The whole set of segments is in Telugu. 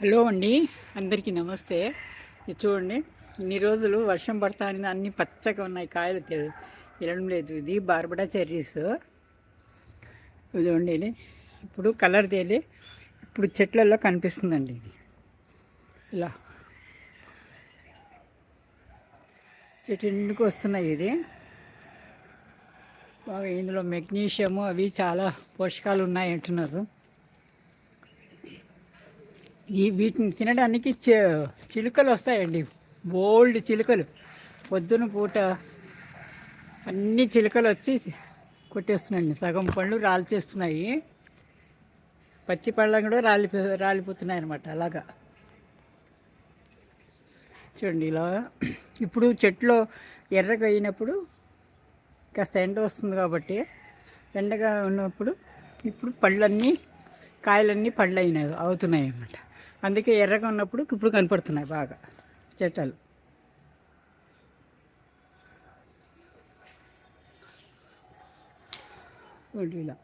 హలో అండి, అందరికీ నమస్తే. ఇది చూడండి, ఇన్ని రోజులు వర్షం పడతాని అన్ని పచ్చగా ఉన్నాయి, కాయలు తినడం లేదు. ఇది బార్బడా చెర్రీస్. ఇదిగోండి, ఇది ఇప్పుడు కలర్ తేలి ఇప్పుడు చెట్లలో కనిపిస్తుందండి. ఇది ఇలా చెట్టు నిండుకు వస్తున్నాయి. ఇది బాగా ఇందులో మెగ్నీషియము అవి చాలా పోషకాలు ఉన్నాయి అంటున్నారు. వీటిని తినడానికి చిలుకలు వస్తాయండి, బోల్డ్ చిలుకలు. పొద్దున పూట అన్ని చిలుకలు వచ్చి కొట్టేస్తున్నాయండి. సగం పళ్ళు రాల్చేస్తున్నాయి, పచ్చి పళ్ళం కూడా రాలిపోతున్నాయి అన్నమాట. అలాగా చూడండి, ఇలా ఇప్పుడు చెట్లో ఎర్రగా అయినప్పుడు కాస్త ఎండ వస్తుంది కాబట్టి, ఎండగా ఉన్నప్పుడు ఇప్పుడు పళ్ళన్నీ కాయలన్నీ పళ్ళు అవుతున్నాయి అన్నమాట. అందుకే ఎర్రగా ఉన్నప్పుడు ఇప్పుడు కనపడుతున్నాయి బాగా చెట్టలు. ఇలా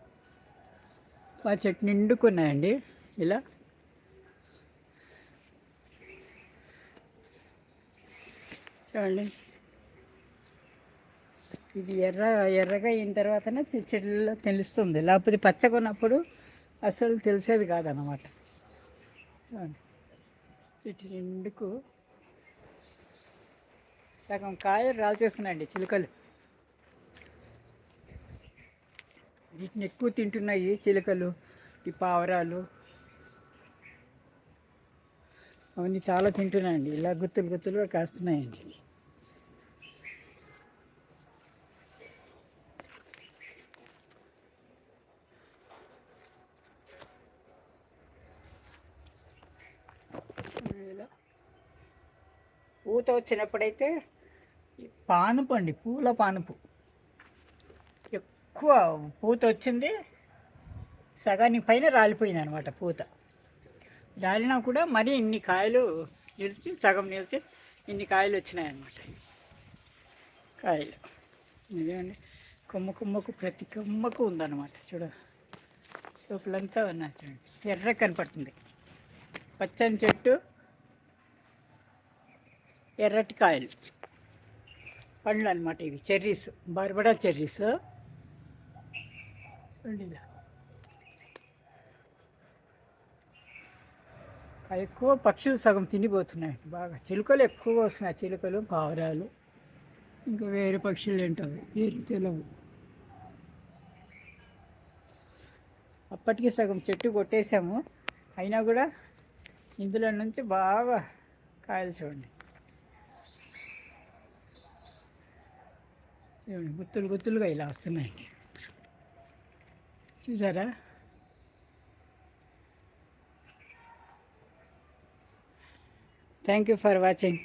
మా చెట్టు నిండుకున్నాయండి. ఇలా చూడండి, ఇది ఎర్రగా అయిన తర్వాతనే చెట్లలో తెలుస్తుంది, లేకపోతే పచ్చగా ఉన్నప్పుడు అసలు తెలిసేది కాదన్నమాట. చెట్టు నిండుకు సగం కాయలు రాల్చేస్తున్నాయండి చిలుకలు. వీటిని ఎక్కువ తింటున్నాయి చిలుకలు, ఈ పావురాలు అవన్నీ చాలా తింటున్నాయండి. ఇలా గుత్తులు గుత్తులుగా కాస్తున్నాయండి. ఇలా పూత వచ్చినప్పుడైతే పానుపు అండి, పూల పానుపు ఎక్కువ పూత వచ్చింది, సగానికి పైన రాలిపోయింది అనమాట. పూత రాలినా కూడా మరీ ఇన్ని కాయలు నిలిచి, సగం నిలిచి ఇన్ని కాయలు వచ్చినాయి అన్నమాట. కాయలు ఇదేండి, కొమ్మ కొమ్మకు ప్రతి కొమ్మకు ఉందన్నమాట. చూడ లోపలంతా ఉన్నాయి. చూడండి, ఎర్ర కనపడుతుంది. పచ్చని చెట్టు, ఎర్రటి కాయలు, పండ్లు అనమాట. ఇవి చెర్రీస్, బార్బడా చెర్రీస్. చూడండి, ఇలా ఎక్కువ పక్షులు సగం తినిపోతున్నాయి బాగా. చిలుకలు ఎక్కువ వస్తున్నాయి, చిలుకలు, పావురాలు, ఇంకా వేరే పక్షులు ఏంటవి పేరు తెలియవు. అప్పటికి సగం చెట్టు కొట్టేసాము, అయినా కూడా ఇందులో నుంచి బాగా కాయలు చూడండి. గుత్తులు గుత్తులుగా ఇలా వస్తున్నాయి, చూసారా? Thank you for watching.